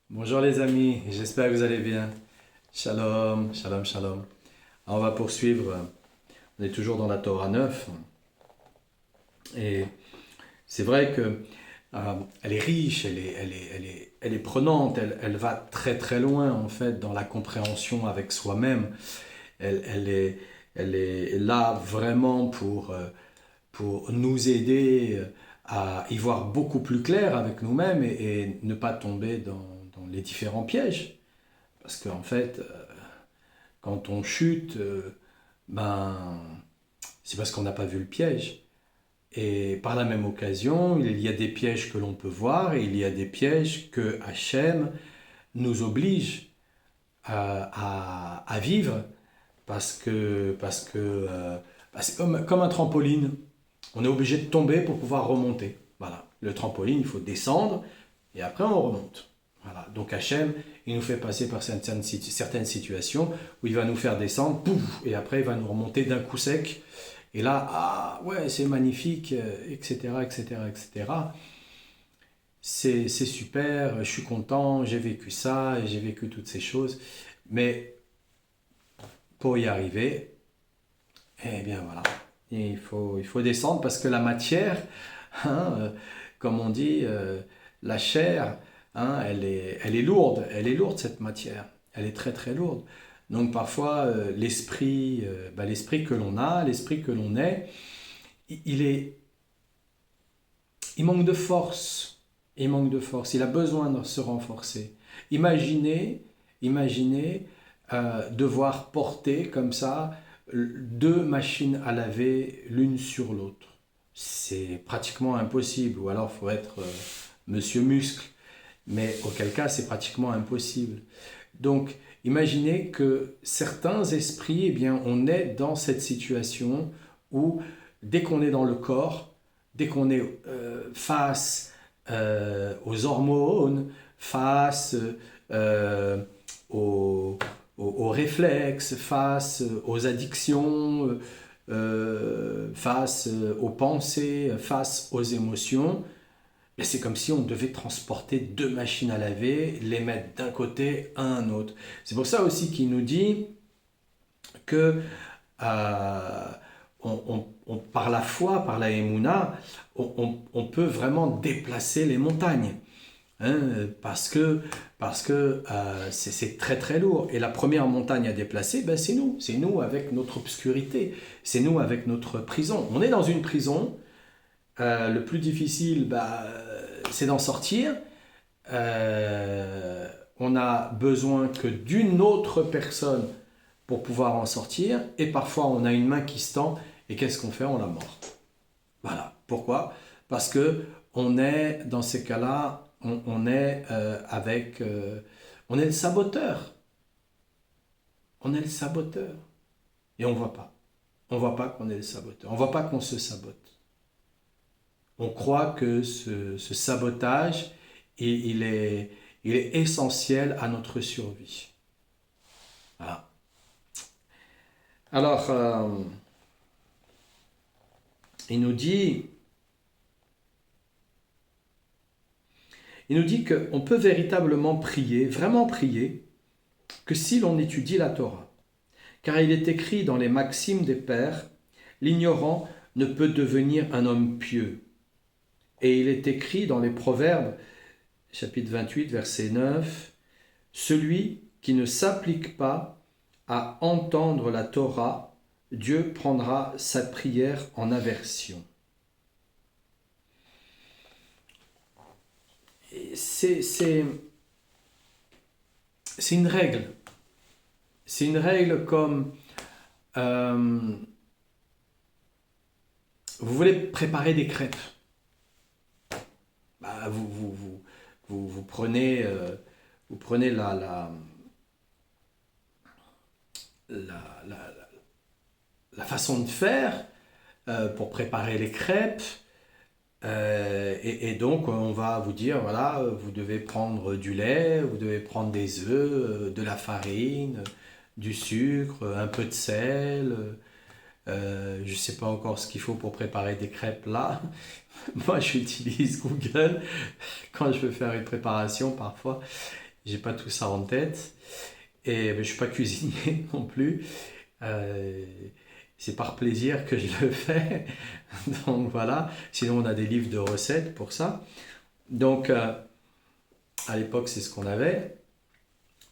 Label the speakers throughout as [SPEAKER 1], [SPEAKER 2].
[SPEAKER 1] Bonjour les amis, j'espère que vous allez bien. Shalom, shalom, shalom. Alors, on va poursuivre, on est toujours dans la Torah 9 et c'est vrai que elle est riche, elle est prenante, elle va très très loin en fait dans la compréhension avec soi-même. Elle, elle est, elle est là vraiment pour nous aider à y voir beaucoup plus clair avec nous-mêmes et ne pas tomber dans les différents pièges. Parce qu'en fait, quand on chute, ben, c'est parce qu'on n'a pas vu le piège. Et par la même occasion, il y a des pièges que l'on peut voir et il y a des pièges que Hachem nous oblige à vivre parce que c'est comme un trampoline. On est obligé de tomber pour pouvoir remonter. Voilà. Le trampoline, il faut descendre et après on remonte. Voilà. Donc Hachem, il nous fait passer par certaines situations où il va nous faire descendre, pouf, et après il va nous remonter d'un coup sec. Et là, ah ouais, c'est magnifique, etc., etc., etc. C'est super, je suis content, j'ai vécu ça, et j'ai vécu toutes ces choses. Mais pour y arriver, eh bien voilà, il faut descendre parce que la matière, hein, comme on dit, la chair, hein, elle est lourde cette matière, elle est très très lourde. Donc parfois l'esprit que l'on a, l'esprit que l'on est, il est, il manque de force, il manque de force, il a besoin de se renforcer. Imaginez, imaginez devoir porter comme ça deux machines à laver l'une sur l'autre. C'est pratiquement impossible, ou alors il faut être monsieur muscle, mais auquel cas c'est pratiquement impossible. Donc imaginez que certains esprits, eh bien, on est dans cette situation où dès qu'on est dans le corps, dès qu'on est face aux hormones, face euh, aux, aux réflexes, face aux addictions, face aux pensées, face aux émotions, mais c'est comme si on devait transporter deux machines à laver, les mettre d'un côté à un autre. C'est pour ça aussi qu'il nous dit que par la foi, par la émouna, on peut vraiment déplacer les montagnes. Hein, parce que c'est très très lourd. Et la première montagne à déplacer, ben, c'est nous avec notre obscurité, c'est nous avec notre prison. On est dans une prison, le plus difficile, bah, c'est d'en sortir. On a besoin que d'une autre personne pour pouvoir en sortir, et parfois on a une main qui se tend, et qu'est-ce qu'on fait? On la mord. Voilà. Pourquoi? Parce que on est, dans ces cas-là, on est on est le saboteur. On est le saboteur. Et on ne voit pas. On ne voit pas qu'on est le saboteur. On ne voit pas qu'on se sabote. On croit que ce sabotage, il est essentiel à notre survie. Voilà. Alors, il nous dit, il nous dit qu'on peut véritablement prier, vraiment prier, que si l'on étudie la Torah. Car il est écrit dans les maximes des pères, l'ignorant ne peut devenir un homme pieux. Et il est écrit dans les Proverbes, chapitre 28, verset 9, celui qui ne s'applique pas à entendre la Torah, Dieu prendra sa prière en aversion. C'est une règle. C'est une règle comme euh, vous voulez préparer des crêpes. Bah, vous prenez, vous prenez la, la façon de faire pour préparer les crêpes. Et donc, on va vous dire, voilà, vous devez prendre du lait, vous devez prendre des œufs, de la farine, du sucre, un peu de sel. Je ne sais pas encore ce qu'il faut pour préparer des crêpes là. Moi, j'utilise Google quand je veux faire une préparation parfois. j'ai pas tout ça en tête. Et ben, je suis pas cuisinier non plus. Euh, c'est par plaisir que je le fais. Donc voilà. Sinon, on a des livres de recettes pour ça. Donc, à l'époque, c'est ce qu'on avait.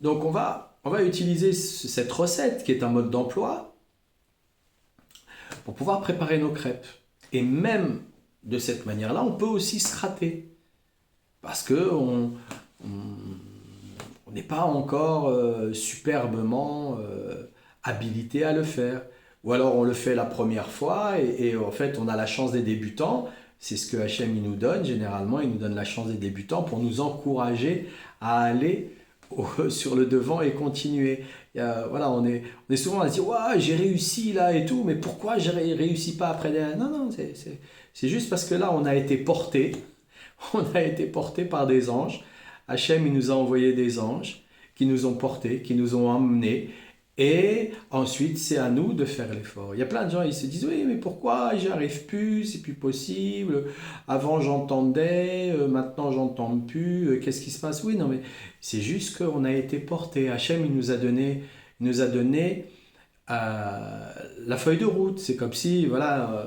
[SPEAKER 1] Donc, on va utiliser cette recette qui est un mode d'emploi pour pouvoir préparer nos crêpes. Et même de cette manière-là, on peut aussi se rater. Parce que on n'est pas encore superbement habilité à le faire. Ou alors on le fait la première fois et en fait on a la chance des débutants. C'est ce que HM il nous donne. Généralement, il nous donne la chance des débutants pour nous encourager à aller sur le devant et continuer. Voilà, on est souvent à se dire ouais, j'ai réussi là et tout, mais pourquoi je ne réussis pas après derrière. Non, non, c'est juste parce que là on a été porté. On a été porté par des anges. Hachem, il nous a envoyé des anges qui nous ont portés, qui nous ont emmenés. Et ensuite, c'est à nous de faire l'effort. Il y a plein de gens, ils se disent, oui, mais pourquoi j'y arrive plus, c'est plus possible. Avant, j'entendais, maintenant, j'entends plus. Qu'est-ce qui se passe? Oui, non, mais c'est juste qu'on a été porté. Hachem, il nous a donné la feuille de route. C'est comme si, voilà,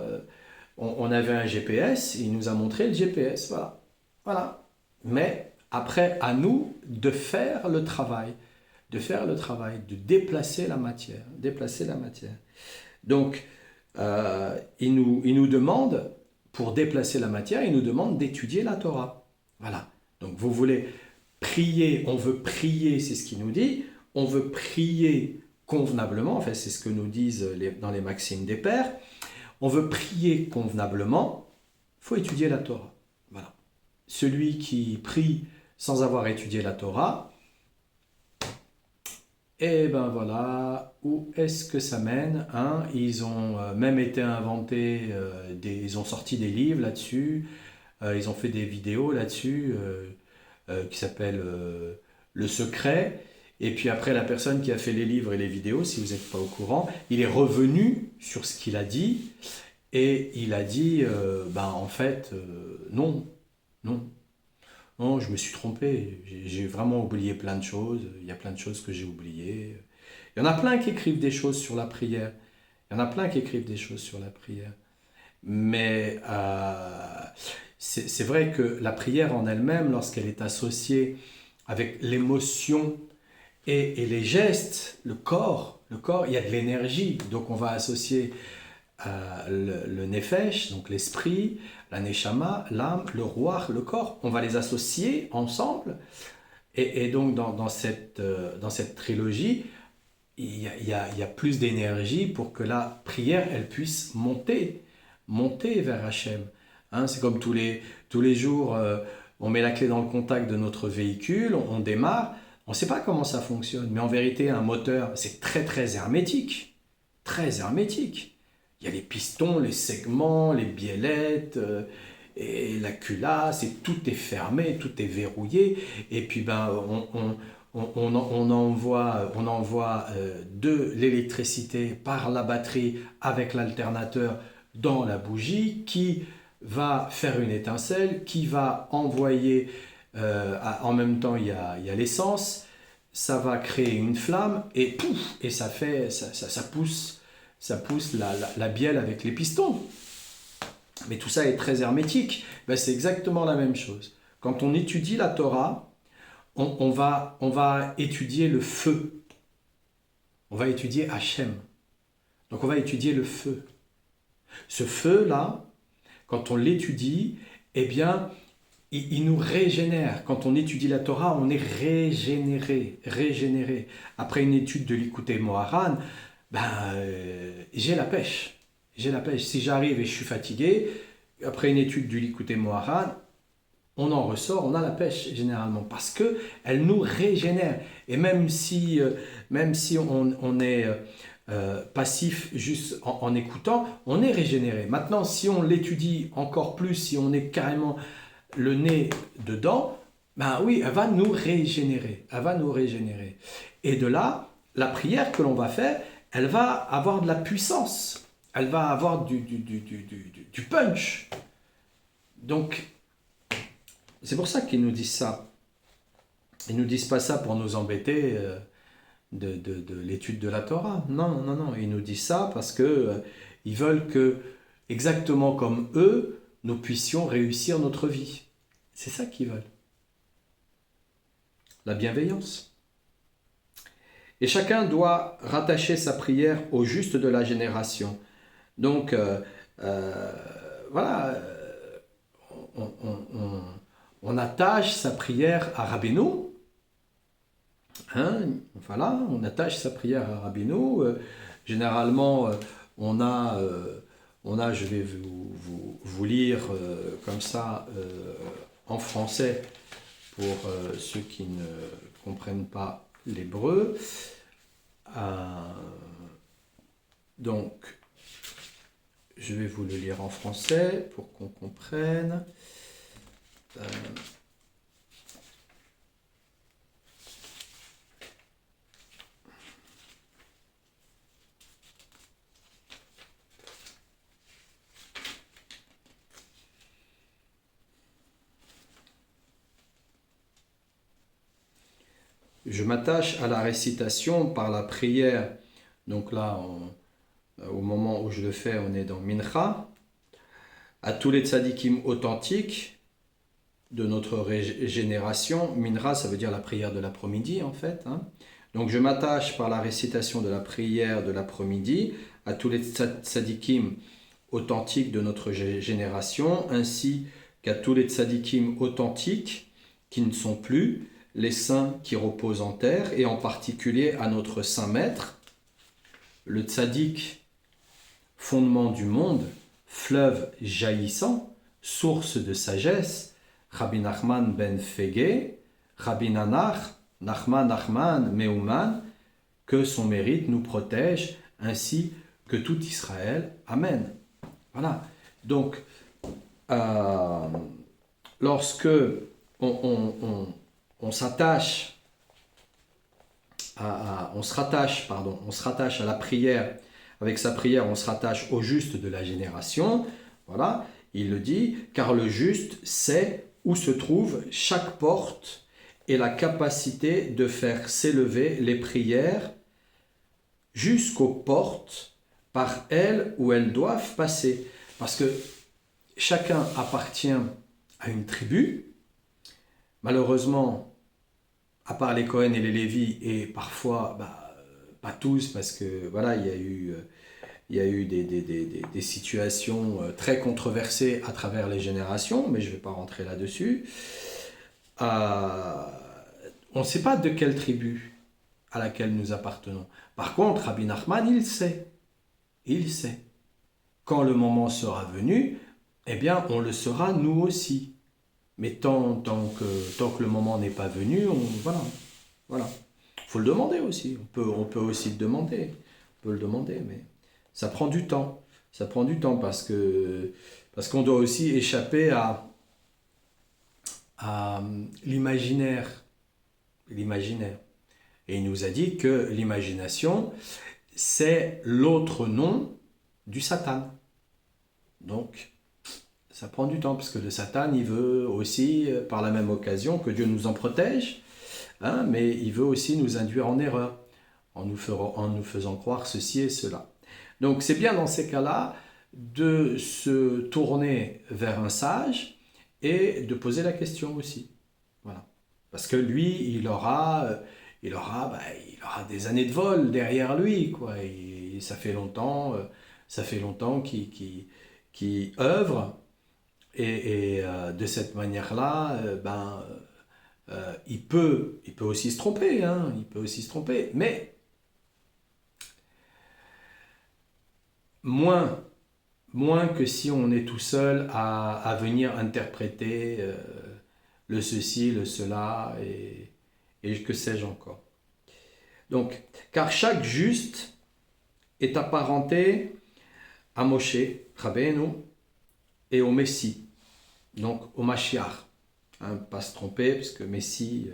[SPEAKER 1] on avait un GPS, il nous a montré le GPS, voilà. Voilà. Mais après, à nous de faire le travail, de déplacer la matière, déplacer la matière. Donc, il nous demande, pour déplacer la matière, il nous demande d'étudier la Torah. Voilà. Donc, vous voulez prier, on veut prier, c'est ce qu'il nous dit, on veut prier convenablement, enfin, c'est ce que nous disent dans les maximes des pères, on veut prier convenablement, il faut étudier la Torah. Voilà. Celui qui prie sans avoir étudié la Torah, et ben voilà, où est-ce que ça mène, hein? Ils ont même été inventés, ils ont sorti des livres là-dessus, ils ont fait des vidéos là-dessus qui s'appellent Le Secret. Et puis après, la personne qui a fait les livres et les vidéos, si vous n'êtes pas au courant, il est revenu sur ce qu'il a dit et il a dit, ben en fait, non, non. Non, je me suis trompé. J'ai vraiment oublié plein de choses. Il y a plein de choses que j'ai oubliées. Il y en a plein qui écrivent des choses sur la prière. Il y en a plein qui écrivent des choses sur la prière. Mais c'est vrai que la prière en elle-même, lorsqu'elle est associée avec l'émotion et les gestes, le corps, il y a de l'énergie. Donc on va associer le nefesh, donc l'esprit, la neshama, l'âme, le roi, le corps, on va les associer ensemble. Et donc dans cette trilogie, il y a plus d'énergie pour que la prière, elle puisse monter vers Hachem. Hein, c'est comme tous les jours, on met la clé dans le contact de notre véhicule, on démarre, on ne sait pas comment ça fonctionne, mais en vérité, un moteur, c'est très très hermétique. Très hermétique. Il y a les pistons, les segments, les biellettes, et la culasse, et tout est fermé, tout est verrouillé. Et puis ben, on envoie de l'électricité par la batterie avec l'alternateur dans la bougie qui va faire une étincelle, qui va envoyer, en même temps il y a l'essence, ça va créer une flamme et pouf, et ça pousse la bielle avec les pistons. Mais tout ça est très hermétique. Ben, c'est exactement la même chose. Quand on étudie la Torah, on va étudier le feu. On va étudier Hachem. Donc on va étudier le feu. Ce feu-là, quand on l'étudie, eh bien, il nous régénère. Quand on étudie la Torah, on est régénéré. Après une étude de l'Ikouté Moharan, j'ai la pêche. J'ai la pêche. Si j'arrive et je suis fatigué, après une étude du Likutei Moharan, on en ressort, on a la pêche généralement parce que elle nous régénère. Et même si on est passif juste en écoutant, on est régénéré. Maintenant, si on l'étudie encore plus, si on est carrément le nez dedans, ben oui, elle va nous régénérer. Elle va nous régénérer. Et de là, la prière que l'on va faire, elle va avoir de la puissance. Elle va avoir du punch. Donc, c'est pour ça qu'ils nous disent ça. Ils ne nous disent pas ça pour nous embêter de l'étude de la Torah. Non, non, non. Ils nous disent ça parce que ils veulent que, exactement comme eux, nous puissions réussir notre vie. C'est ça qu'ils veulent. La bienveillance. Et chacun doit rattacher sa prière au juste de la génération. Donc, voilà, on attache sa prière à Rabbeinu. Hein, voilà, on attache sa prière à Rabbeinu. Généralement, on a, je vais vous lire comme ça en français pour ceux qui ne comprennent pas l'hébreu. Donc, je vais vous le lire en français pour qu'on comprenne. Je m'attache à la récitation par la prière. Donc là, au moment où je le fais, on est dans Mincha. À tous les tzadikim authentiques de notre génération. Mincha, ça veut dire la prière de l'après-midi en fait. Hein. Donc je m'attache par la récitation de la prière de l'après-midi à tous les tzadikim authentiques de notre génération, ainsi qu'à tous les tzadikim authentiques qui ne sont plus, les saints qui reposent en terre, et en particulier à notre saint maître, le tzadik, fondement du monde, fleuve jaillissant, source de sagesse, Rabbi Nachman ben Fege, Rabbi Nachman Meuman, que son mérite nous protège, ainsi que tout Israël. Amen. Voilà. Donc, lorsque on se rattache à la prière, avec sa prière, on se rattache au juste de la génération. Voilà, il le dit, car le juste sait où se trouve chaque porte et la capacité de faire s'élever les prières jusqu'aux portes par elles où elles doivent passer. Parce que chacun appartient à une tribu. Malheureusement, à part les Cohen et les Lévi, et parfois, pas tous, parce que voilà, il y a eu des situations très controversées à travers les générations, mais je ne vais pas rentrer là-dessus. On ne sait pas de quelle tribu à laquelle nous appartenons. Par contre, Rabbi Nachman, il sait. Il sait. Quand le moment sera venu, eh bien, on le saura nous aussi. Mais tant que le moment n'est pas venu, voilà. Faut le demander aussi. On peut aussi le demander. On peut le demander, mais ça prend du temps. Ça prend du temps parce qu'on doit aussi échapper à l'imaginaire. L'imaginaire. Et il nous a dit que l'imagination, c'est l'autre nom du Satan. Donc, ça prend du temps, parce que le Satan, il veut aussi, par la même occasion, que Dieu nous en protège, hein, mais il veut aussi nous induire en erreur, en nous faisant croire ceci et cela. Donc c'est bien dans ces cas-là de se tourner vers un sage et de poser la question aussi. Voilà. Parce que lui, il aura des années de vol derrière lui, quoi. Et ça fait longtemps qu'il œuvre. Et de cette manière-là, il peut aussi se tromper, hein, il peut aussi se tromper, mais moins que si on est tout seul à venir interpréter le ceci, le cela, et que sais-je encore. Donc, car chaque juste est apparenté à Moshe, Rabbeinu, et au Messie, donc au Mashiach. Hein, pas se tromper, parce que Messie,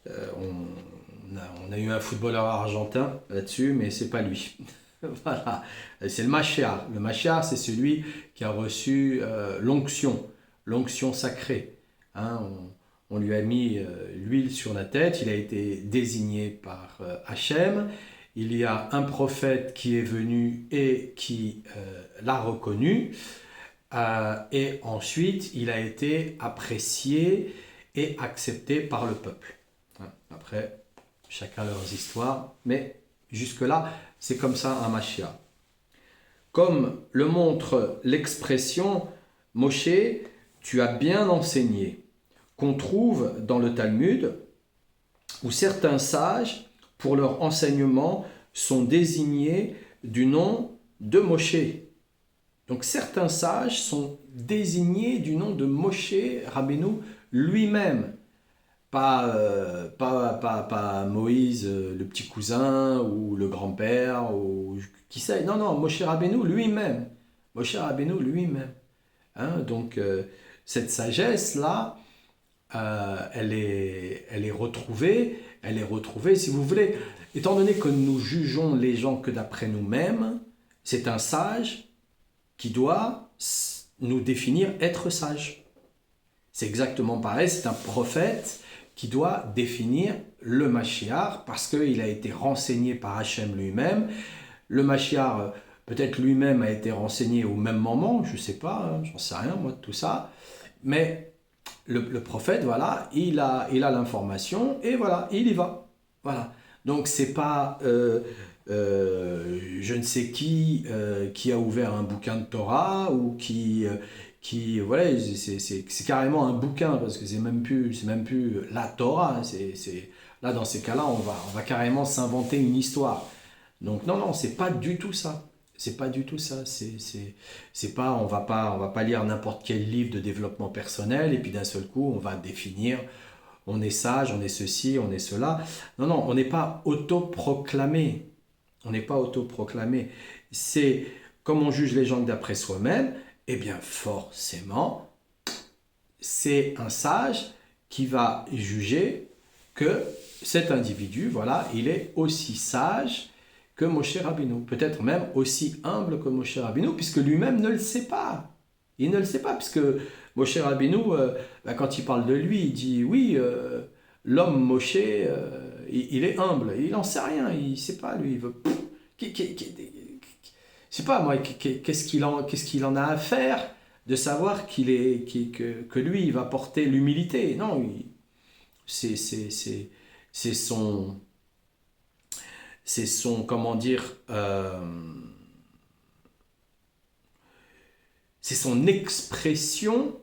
[SPEAKER 1] on a eu un footballeur argentin là-dessus, mais c'est pas lui. Voilà, c'est le Mashiach. Le Mashiach, c'est celui qui a reçu l'onction sacrée. Hein, on lui a mis l'huile sur la tête, il a été désigné par Hachem. Il y a un prophète qui est venu et qui l'a reconnu. Et ensuite, il a été apprécié et accepté par le peuple. Après, chacun leurs histoires, mais jusque-là, c'est comme ça un Mashiach. Comme le montre l'expression « Moshe, tu as bien enseigné », qu'on trouve dans le Talmud, où certains sages, pour leur enseignement, sont désignés du nom de Moshe. Donc certains sages sont désignés du nom de Moshe Rabbeinu lui-même. Pas Moïse, le petit cousin, ou le grand-père, ou qui sait. Non, Moshe Rabbeinu lui-même. Moshe Rabbeinu lui-même. Donc cette sagesse-là, elle est retrouvée, si vous voulez, étant donné que nous jugeons les gens que d'après nous-mêmes, c'est un sage qui doit nous définir être sage. C'est exactement pareil, c'est un prophète qui doit définir le Mashiach parce qu'il a été renseigné par Hachem lui-même. Le Mashiach, peut-être lui-même a été renseigné au même moment, je ne sais pas, j'en sais rien moi de tout ça, mais le prophète, voilà, il a l'information et voilà, il y va. Voilà. Donc c'est pas je ne sais qui a ouvert un bouquin de Torah ou qui voilà, c'est carrément un bouquin parce que c'est même plus la Torah. Là dans ces cas-là, on va carrément s'inventer une histoire. Donc non, c'est pas du tout ça. C'est pas du tout ça. C'est pas, on va pas lire n'importe quel livre de développement personnel et puis d'un seul coup on va définir. On est sage, on est ceci, on est cela. Non, on n'est pas autoproclamé. On n'est pas autoproclamé. C'est comme on juge les gens d'après soi-même, eh bien forcément, c'est un sage qui va juger que cet individu, voilà, il est aussi sage que Moshe Rabbeinu, peut-être même aussi humble que Moshe Rabbeinu, puisque lui-même ne le sait pas. Il ne le sait pas, puisque Moshe Rabbeinu, quand il parle de lui, il dit, oui, l'homme Moshe, il est humble, il n'en sait rien, il ne sait pas, lui, il veut... Je sais pas, moi, qu'est-ce qu'il en a à faire de savoir que lui, il va porter l'humilité. Non, c'est son, comment dire, c'est son expression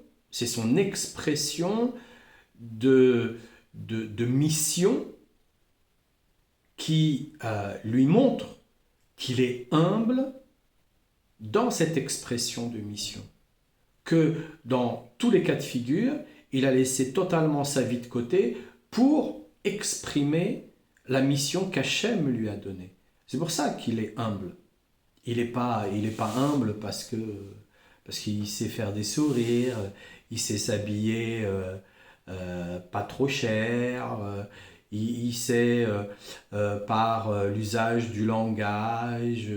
[SPEAKER 1] de mission qui lui montre qu'il est humble dans cette expression de mission. Que dans tous les cas de figure, il a laissé totalement sa vie de côté pour exprimer la mission qu'Hachem lui a donnée. C'est pour ça qu'il est humble. Il n'est pas humble parce qu'il sait faire des sourires, il sait s'habiller pas trop cher, il sait par l'usage du langage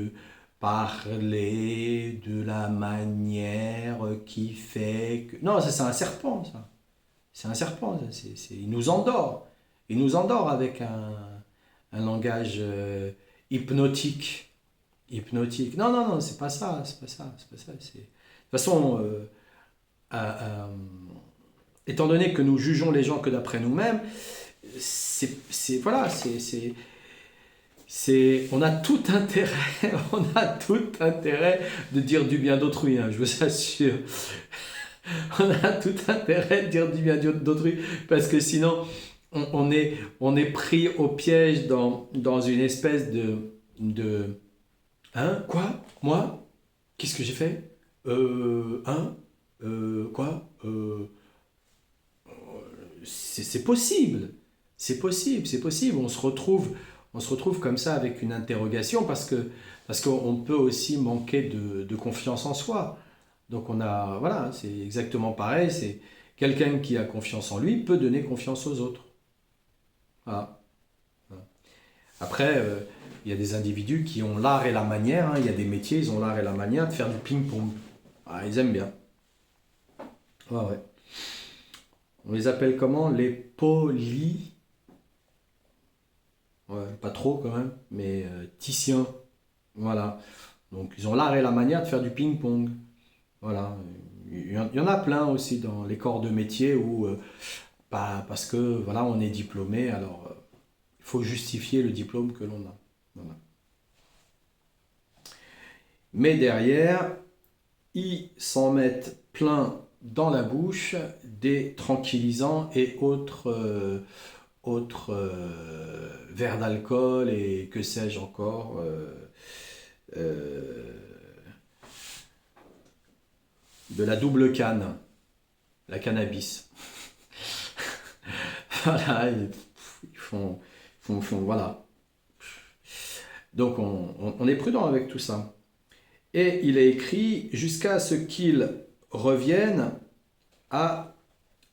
[SPEAKER 1] parler de la manière qui fait que... Non, ça c'est un serpent, ça. C'est un serpent, ça. Il nous endort. Il nous endort avec un langage hypnotique. Hypnotique. Non, c'est pas ça. De toute façon, étant donné que nous jugeons les gens que d'après nous-mêmes, on a tout intérêt de dire du bien d'autrui, je vous assure. On a tout intérêt de dire du bien d'autrui, parce que sinon, on est pris au piège dans une espèce de quoi? Moi? Qu'est-ce que j'ai fait? Quoi? C'est possible. C'est possible. On se retrouve comme ça avec une interrogation parce qu'on peut aussi manquer de confiance en soi. Donc voilà, c'est exactement pareil. C'est quelqu'un qui a confiance en lui peut donner confiance aux autres. Voilà. Après, il y a des individus qui ont l'art et la manière. Il y a des métiers, ils ont l'art et la manière de faire du ping-pong. Ils aiment bien. Ouais. On les appelle comment? Les poly... Ouais, pas trop quand même, mais ticiens. Voilà. Donc ils ont l'art et la manière de faire du ping-pong. Voilà. Il y en a plein aussi dans les corps de métier où, parce que voilà, on est diplômé, alors il faut justifier le diplôme que l'on a. Voilà. Mais derrière, ils s'en mettent plein dans la bouche des tranquillisants et autres verres d'alcool et que sais-je encore. Euh, de la double canne, la cannabis. Voilà, voilà. Donc on est prudent avec tout ça. Et il est écrit jusqu'à ce qu'il revienne à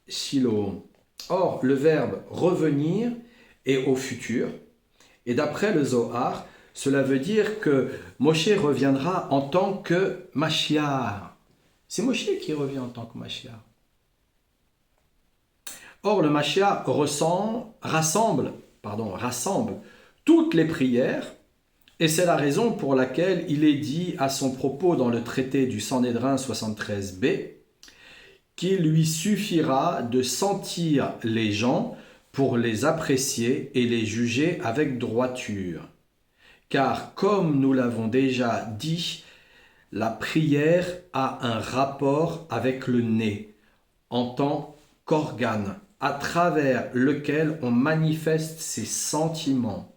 [SPEAKER 1] Shiloh. Or, le verbe revenir est au futur. Et d'après le Zohar, cela veut dire que Moshe reviendra en tant que Mashiach. C'est Moshe qui revient en tant que Mashiach. Or, le Mashiach rassemble toutes les prières, et c'est la raison pour laquelle il est dit à son propos dans le traité du Sanhédrin 73b qu'il lui suffira de sentir les gens pour les apprécier et les juger avec droiture. Car comme nous l'avons déjà dit, la prière a un rapport avec le nez en tant qu'organe à travers lequel on manifeste ses sentiments.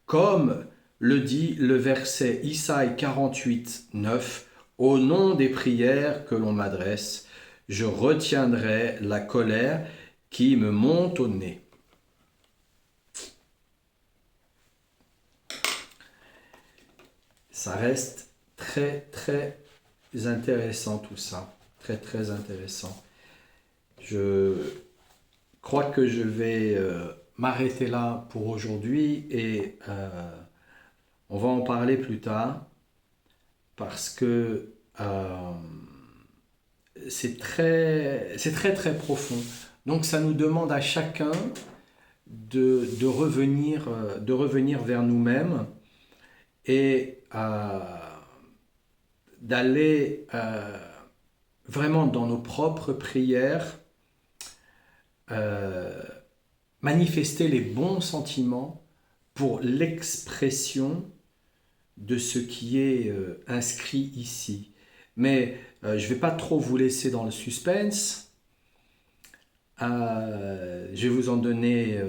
[SPEAKER 1] Comme le dit le verset Isaïe 48, 9, « Au nom des prières que l'on m'adresse, je retiendrai la colère qui me monte au nez. » Ça reste très très intéressant tout ça, très très intéressant. Je crois que je vais m'arrêter là pour aujourd'hui et on va en parler plus tard parce que c'est très profond. Donc ça nous demande à chacun de revenir vers nous-mêmes et d'aller vraiment dans nos propres prières manifester les bons sentiments pour l'expression de ce qui est inscrit ici. Mais je ne vais pas trop vous laisser dans le suspense. Je vais vous en donner,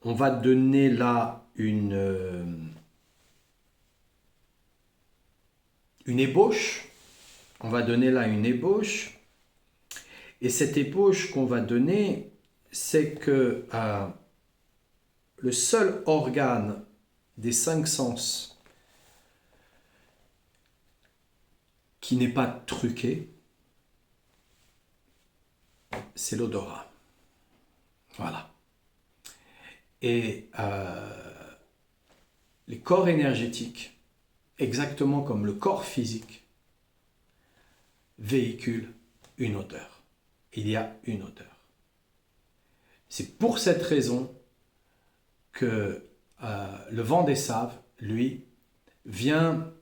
[SPEAKER 1] on va donner là une ébauche. On va donner là une ébauche. Et cette ébauche qu'on va donner, c'est que le seul organe des 5 sens qui n'est pas truqué, c'est l'odorat. Voilà. Et les corps énergétiques, exactement comme le corps physique, véhiculent une odeur. Il y a une odeur. C'est pour cette raison que le vent des saves, lui, vient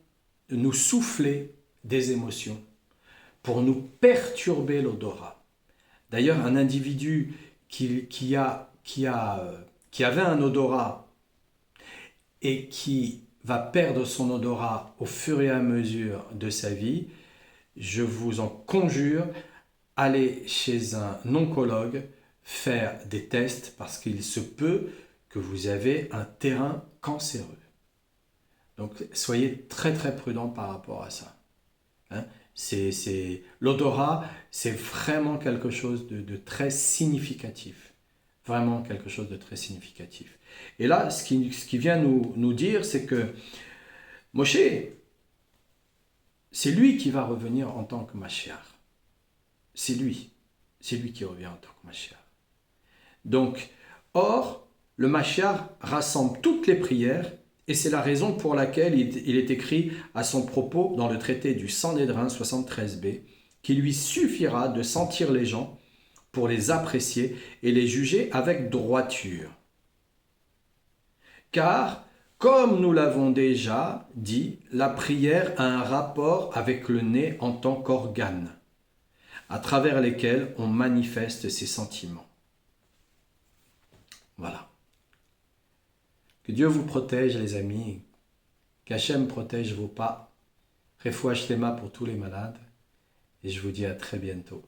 [SPEAKER 1] nous souffler des émotions pour nous perturber l'odorat. D'ailleurs, un individu qui avait un odorat et qui va perdre son odorat au fur et à mesure de sa vie, je vous en conjure, allez chez un oncologue faire des tests parce qu'il se peut que vous avez un terrain cancéreux. Donc soyez très très prudents par rapport à ça. Hein? L'odorat, c'est vraiment quelque chose de très significatif. Vraiment quelque chose de très significatif. Et là, ce qui vient nous dire, c'est que Moshe, c'est lui qui va revenir en tant que Mashiach. C'est lui qui revient en tant que Mashiach. Donc, or, le Mashiach rassemble toutes les prières Et c'est la raison pour laquelle il est écrit à son propos dans le traité du Sanhédrin 73b qu'il lui suffira de sentir les gens pour les apprécier et les juger avec droiture. Car, comme nous l'avons déjà dit, la prière a un rapport avec le nez en tant qu'organe, à travers lesquels on manifeste ses sentiments. Voilà. Que Dieu vous protège, les amis. Qu'Hachem protège vos pas. Refouach Lema pour tous les malades. Et je vous dis à très bientôt.